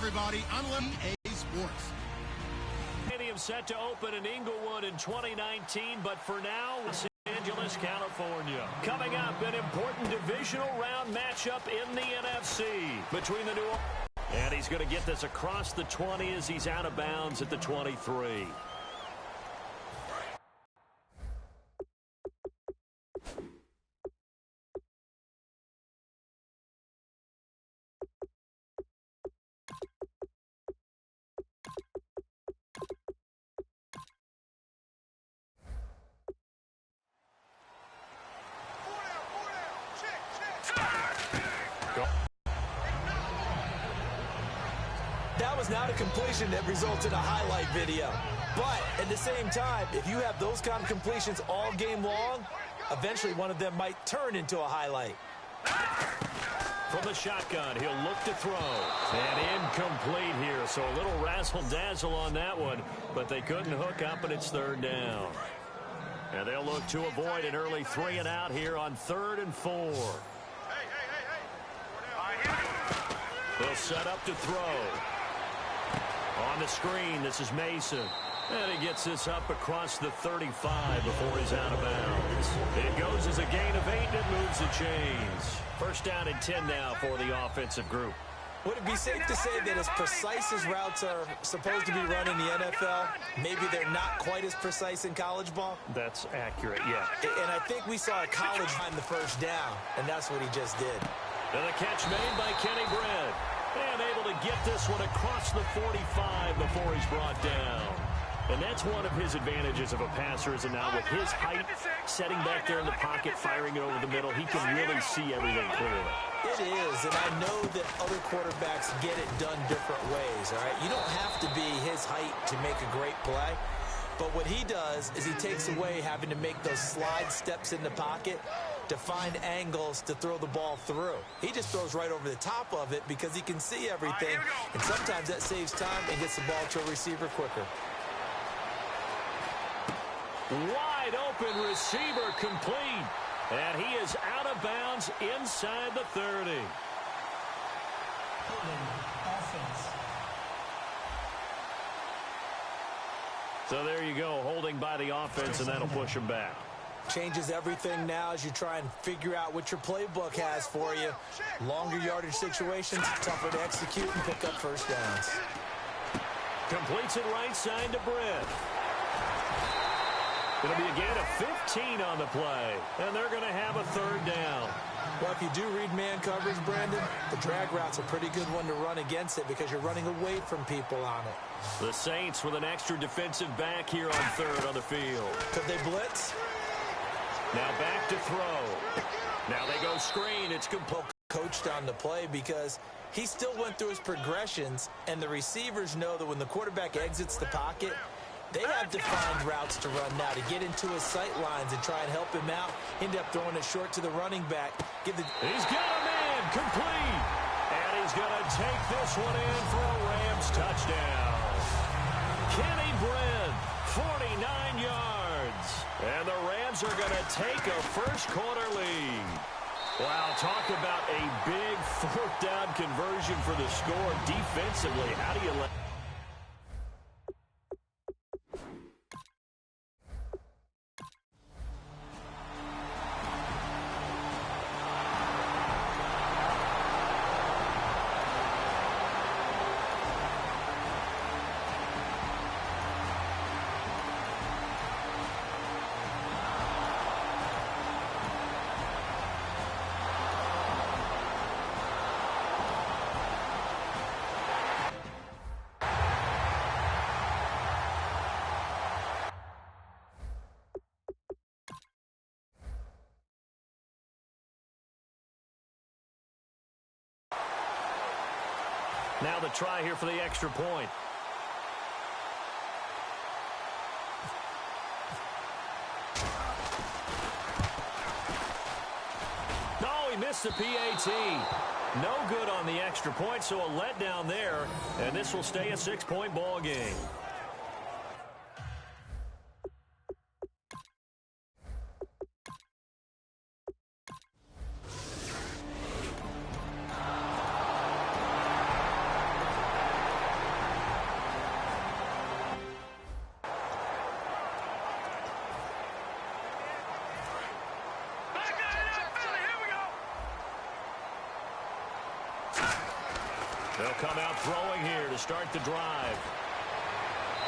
everybody on EA Sports. Stadium set to open in Inglewood in 2019, but for now, Los Angeles, California. Coming up, an important divisional round matchup in the NFC between the New Orleans. And he's going to get this across the 20 as he's out of bounds at the 23. That was not a completion that resulted in a highlight video. But at the same time, if you have those kind of completions all game long, eventually one of them might turn into a highlight. From the shotgun, he'll look to throw. And incomplete here, so a little razzle-dazzle on that one. But they couldn't hook up, and it's third down. And they'll look to avoid an early 3-and-out here on 3rd and 4. They'll set up to throw. On the screen, this is Mason. And he gets this up across the 35 before he's out of bounds. It goes as a gain of 8, and it moves the chains. First down and 10 now for the offensive group. Would it be safe to say that as precise as routes are supposed to be run in the NFL, maybe they're not quite as precise in college ball? That's accurate, yeah. And I think we saw a college find the first down, and that's what he just did. And the catch made by Kenny Britt. And able to get this one across the 45 before he's brought down. And that's one of his advantages of a passer, is now with his height, setting back there in the pocket, firing it over the middle, he can really see everything clearly. It is, and I know that other quarterbacks get it done different ways, all right? You don't have to be his height to make a great play. But what he does is he takes away having to make those slide steps in the pocket to find angles to throw the ball through. He just throws right over the top of it because he can see everything, and sometimes that saves time and gets the ball to a receiver quicker. Wide open receiver complete, and he is out of bounds inside the 30. So there you go, holding by the offense, and that'll push him back. Changes everything now as you try and figure out what your playbook has for you. Longer yardage situations, tougher to execute and pick up first downs. Completes it right side to Britt. It'll be a gain of 15 on the play, and they're going to have a third down. Well, if you do read man coverage, Brandon, the drag route's a pretty good one to run against it because you're running away from people on it. The Saints with an extra defensive back here on third on the field. Could they blitz? Now back to throw. Now they go screen. It's complete. Coached on the play because he still went through his progressions, and the receivers know that when the quarterback exits the pocket, they have defined routes to run now to get into his sight lines and try and help him out. End up throwing it short to the running back. He's got a man complete. And he's going to take this one in for a Rams touchdown. Kenny Britt, 49 yards. And the Rams are going to take a first-quarter lead. Wow, talk about a big fourth-down conversion for the score defensively. How do you let... Now the try here for the extra point. No, he missed the PAT. No good on the extra point, so a letdown there. And this will stay a 6-point ball game. They'll come out throwing here to start the drive.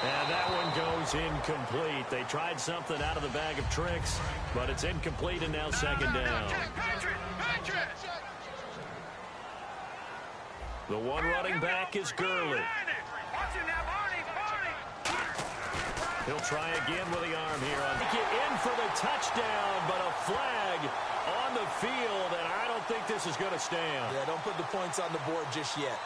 And that one goes incomplete. They tried something out of the bag of tricks, but it's incomplete and now second down. The one running back is Gurley. He'll try again with the arm here. Get in for the touchdown, but a flag on the field, and I don't think this is going to stand. Yeah, don't put the points on the board just yet.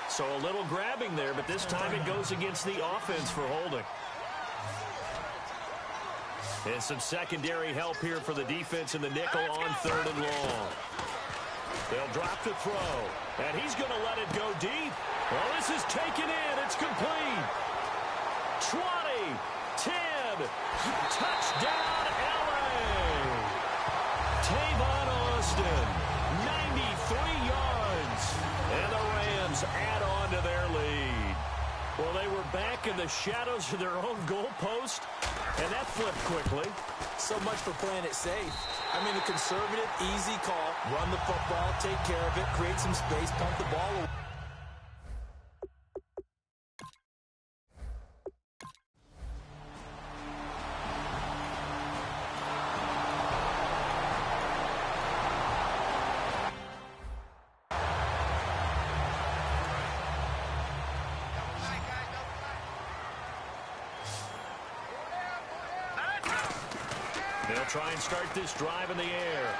So a little grabbing there, but this time it goes against the offense for holding. And some secondary help here for the defense in the nickel on 3rd and long. They'll drop the throw, and he's going to let it go deep. Well, this is taken in. It's complete. 20, 10, touchdown, L.A. Tavon Austin, 93 yards, and the Rams add on to their lead. Well, they were back in the shadows of their own goalpost, and that flipped quickly. So much for playing it safe. I mean, a conservative, easy call. Run the football, take care of it, create some space, pump the ball away. They'll try and start this drive in the air.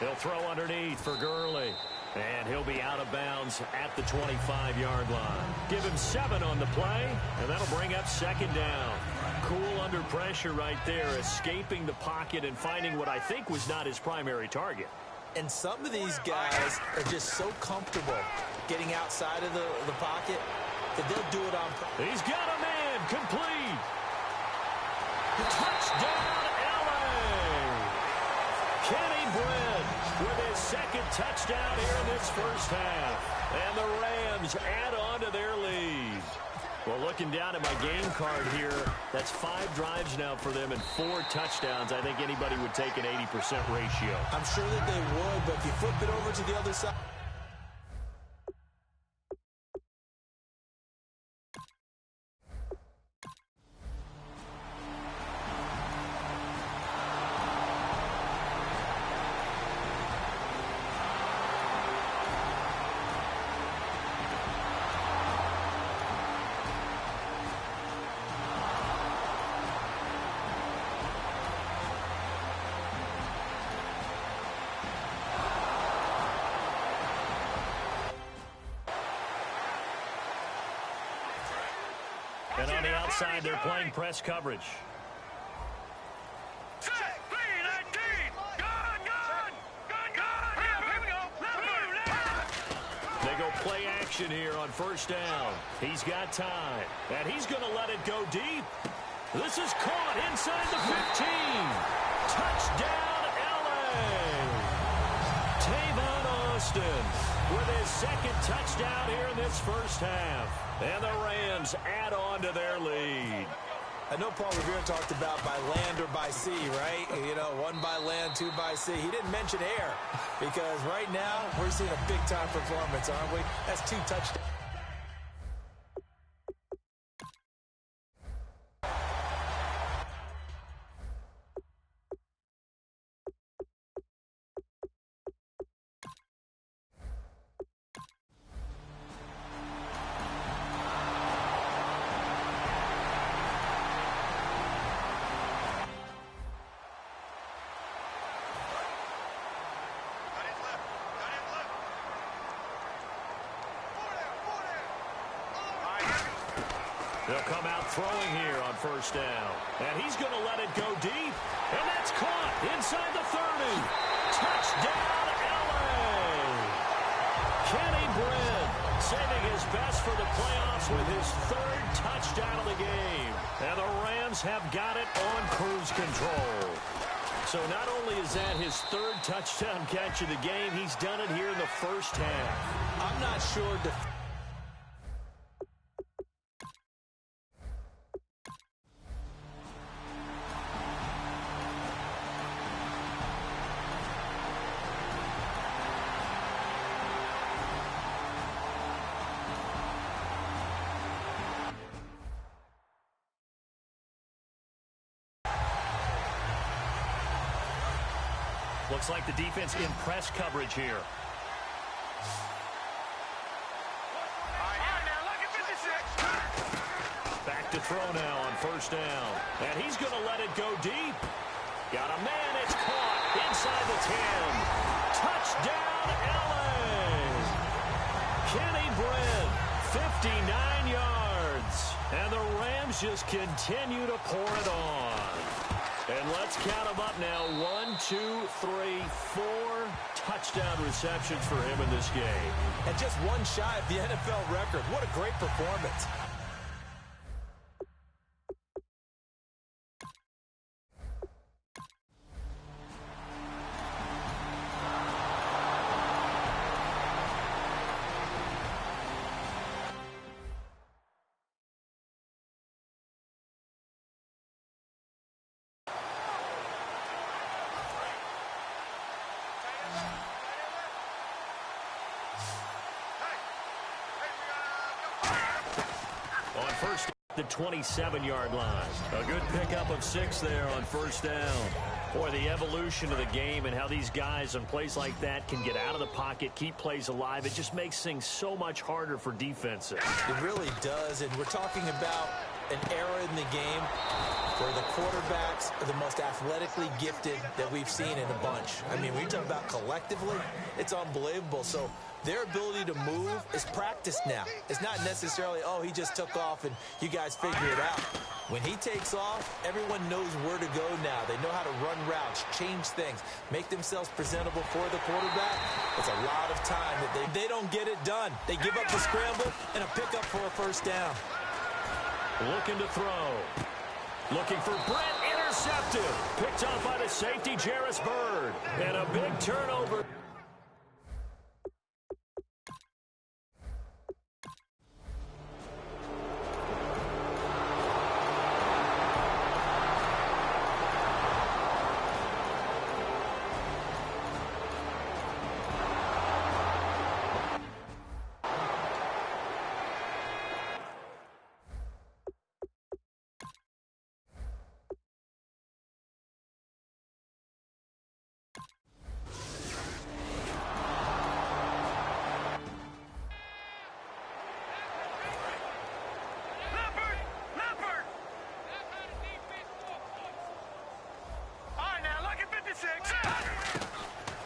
He'll throw underneath for Gurley. And he'll be out of bounds at the 25-yard line. Give him 7 on the play, and that'll bring up second down. Cool under pressure right there, escaping the pocket and finding what I think was not his primary target. And some of these guys are just so comfortable getting outside of the pocket that they'll do it on purpose. He's got a man complete. Touchdown, L.A. Kenny Britt with his second touchdown here in this first half. And the Rams add on to their lead. Well, looking down at my game card here, that's 5 drives now for them and 4 touchdowns. I think anybody would take an 80% ratio. I'm sure that they would, but if you flip it over to the other side. And on the outside, they're playing press coverage. They go play action here on first down. He's got time, and he's going to let it go deep. This is caught inside the 15. Touchdown, L.A. Tavon Austin with his second touchdown here in this first half. And the Rams add on to their lead. I know Paul Revere talked about by land or by sea, right? You know, 1 by land, 2 by sea. He didn't mention air because right now we're seeing a big-time performance, aren't we? That's 2 touchdowns. They'll come out throwing here on first down. And he's going to let it go deep. And that's caught inside the 30. Touchdown, L.A. Kenny Britt saving his best for the playoffs with his 3rd touchdown of the game. And the Rams have got it on cruise control. So not only is that his 3rd touchdown catch of the game, he's done it here in the first half. I'm not sure. Looks like the defense in press coverage here. Back to throw now on first down. And he's going to let it go deep. Got a man. It's caught inside the 10. Touchdown, LA. Kenny Britt, 59 yards. And the Rams just continue to pour it on. And let's count them up now. 1, 2, 3, 4 touchdown receptions for him in this game. And just one shy of the NFL record. What a great performance. On first, the 27-yard line. A good pickup of 6 there on first down. Boy, the evolution of the game and how these guys on plays like that can get out of the pocket, keep plays alive, it just makes things so much harder for defenses. It really does, and we're talking about an era in the game where the quarterbacks are the most athletically gifted that we've seen in a bunch. I mean, when you talk about collectively, it's unbelievable. So their ability to move is practiced now. It's not necessarily, oh, he just took off and you guys figure it out. When he takes off, everyone knows where to go now. They know how to run routes, change things, make themselves presentable for the quarterback. It's a lot of time that they don't get it done. They give up the scramble and a pickup for a first down. Looking to throw. Looking for Britt, intercepted. Picked off by the safety, Jairus Byrd. And a big turnover.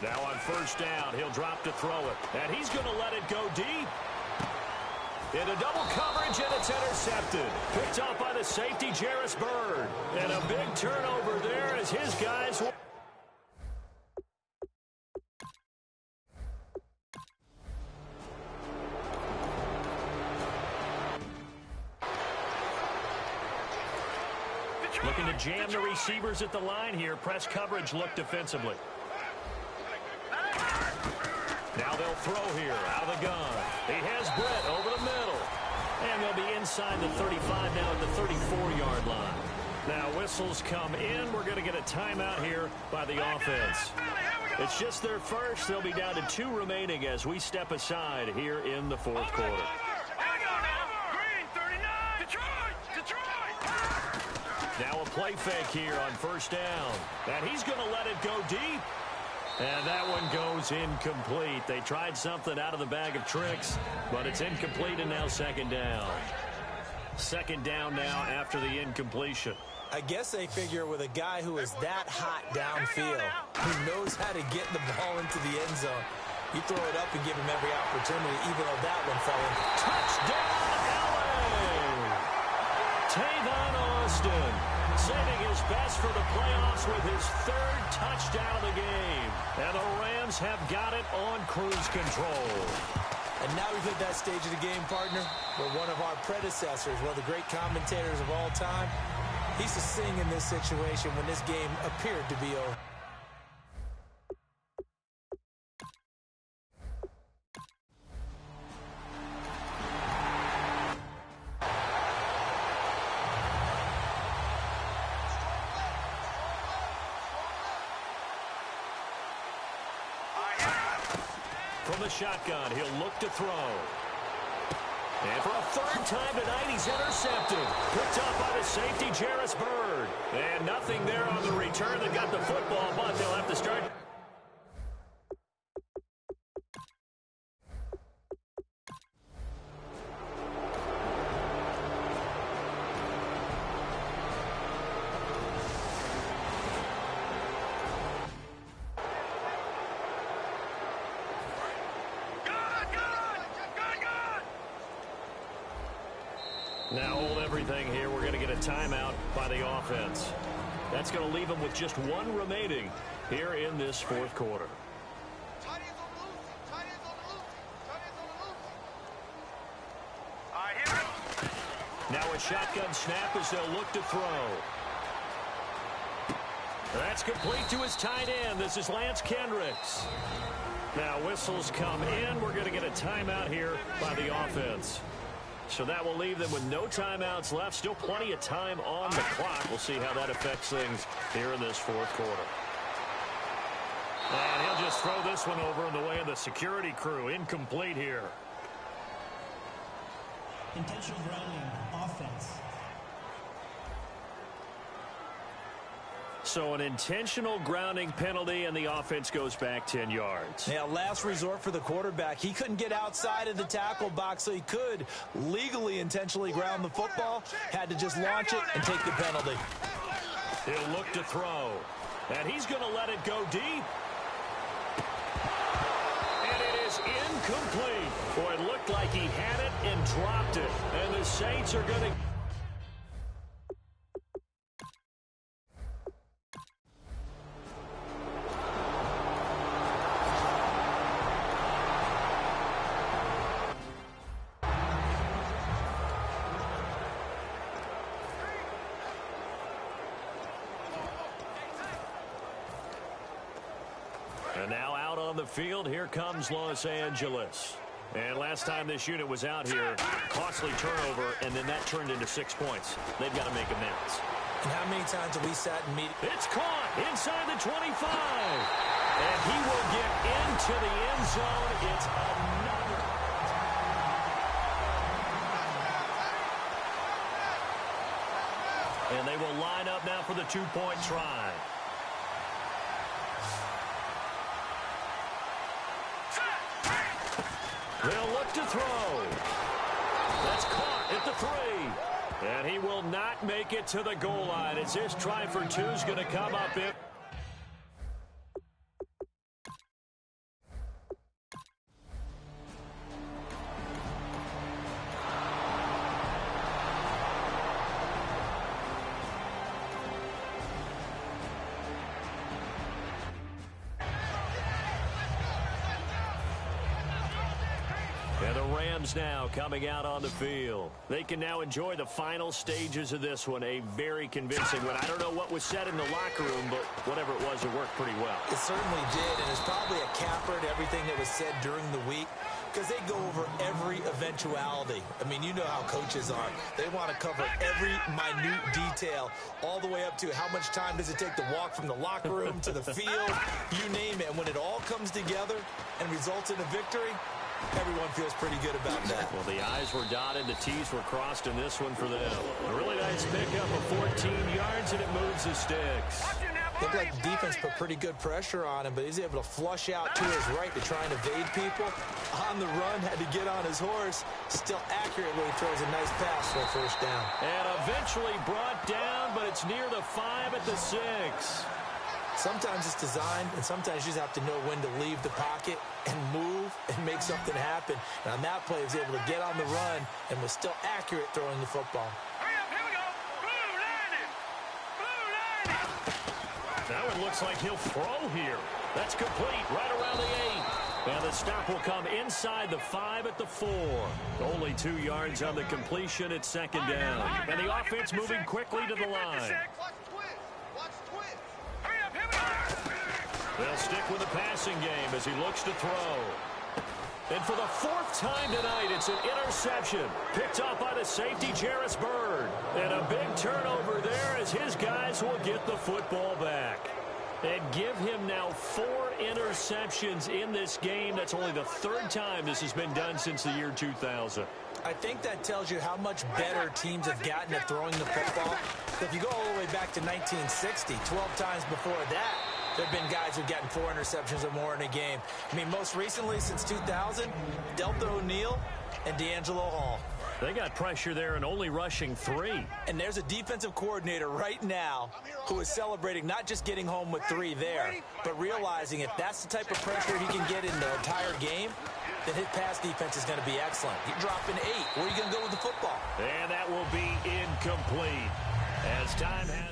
Now on first down, he'll drop to throw it. And he's going to let it go deep. Into double coverage, and it's intercepted. Picked off by the safety, Jairus Byrd. And a big turnover there as his guys... Looking to jam the receivers at the line here. Press coverage look defensively. Now they'll throw here out of the gun. He has Britt over the middle. And they'll be inside the 35 now at the 34-yard line. Now whistles come in. We're going to get a timeout here by the offense. It's just their first. They'll be down to 2 remaining as we step aside here in the fourth quarter. Now a play fake here on first down. And he's going to let it go deep. And that one goes incomplete. They tried something out of the bag of tricks, but it's incomplete and now second down. Second down now after the incompletion. I guess they figure with a guy who is that hot downfield, who knows how to get the ball into the end zone, you throw it up and give him every opportunity, even though that one fell in. Touchdown, LA! Tavon Austin saving his best for the playoffs with his 3rd touchdown of the game. And the Rams have got it on cruise control. And now we've hit that stage of the game, partner, where one of our predecessors, one of the great commentators of all time, he used to sing in this situation when this game appeared to be over. From the shotgun, he'll look to throw. And for a 3rd time tonight, he's intercepted. Picked up by the safety, Jairus Byrd. And nothing there on the return. They got the football, but they'll have to start. Now hold everything here. We're going to get a timeout by the offense. That's going to leave them with just one remaining here in this fourth quarter. Now a shotgun snap as they'll look to throw. That's complete to his tight end. This is Lance Kendricks. Now whistles come in. We're going to get a timeout here by the offense. So that will leave them with no timeouts left. Still plenty of time on the clock. We'll see how that affects things here in this fourth quarter. And he'll just throw this one over in the way of the security crew. Incomplete here. Intentional grounding, offense. So an intentional grounding penalty, and the offense goes back 10 yards. Yeah, last resort for the quarterback. He couldn't get outside of the tackle box, so he could legally intentionally ground the football. Had to just launch it and take the penalty. He'll look to throw. And he's going to let it go deep. And it is incomplete. Boy, it looked like he had it and dropped it. And the Saints are going to... And now out on the field, here comes Los Angeles. And last time this unit was out here, costly turnover, and then that turned into 6 points. They've got to make amends. And how many times have we sat and meet? It's caught inside the 25. And he will get into the end zone. It's another. And they will line up now for the two-point try. They'll look to throw. That's caught at the 3. And he will not make it to the goal line as this try for two is going to come up in. And the Rams now coming out on the field. They can now enjoy the final stages of this one. A very convincing one. I don't know what was said in the locker room, but whatever it was, it worked pretty well. It certainly did, and it's probably a capper to everything that was said during the week because they go over every eventuality. I mean, you know how coaches are. They want to cover every minute detail all the way up to how much time does it take to walk from the locker room to the field, you name it. And when it all comes together and results in a victory, everyone feels pretty good about that. Well, the I's were dotted, the T's were crossed in this one for them. A really nice pickup of 14 yards, and it moves the sticks. Looked like the defense put pretty good pressure on him, but he's able to flush out to his right to try and evade people. On the run, had to get on his horse. Still accurately throws a nice pass for a first down. And eventually brought down, but it's near the 5 at the 6. Sometimes it's designed, and sometimes you just have to know when to leave the pocket and move and make something happen. And on that play, he was able to get on the run and was still accurate throwing the football. Now it looks like he'll throw here. That's complete right around the 8. And the stop will come inside the 5 at the 4. Only 2 yards on the completion. It's second down. And the offense moving quickly to the line. They'll stick with the passing game as he looks to throw. And for the 4th time tonight, it's an interception. Picked off by the safety, Jarris Byrd. And a big turnover there as his guys will get the football back. And give him now 4 interceptions in this game. That's only the 3rd time this has been done since the year 2000. I think that tells you how much better teams have gotten at throwing the football. If you go all the way back to 1960, 12 times before that, there have been guys who've gotten 4 interceptions or more in a game. I mean, most recently, since 2000, Delta O'Neal and D'Angelo Hall. They got pressure there and only rushing 3. And there's a defensive coordinator right now who is celebrating not just getting home with 3 there, but realizing if that's the type of pressure he can get in the entire game, then his pass defense is going to be excellent. You're dropping 8. Where are you going to go with the football? And that will be incomplete. As time has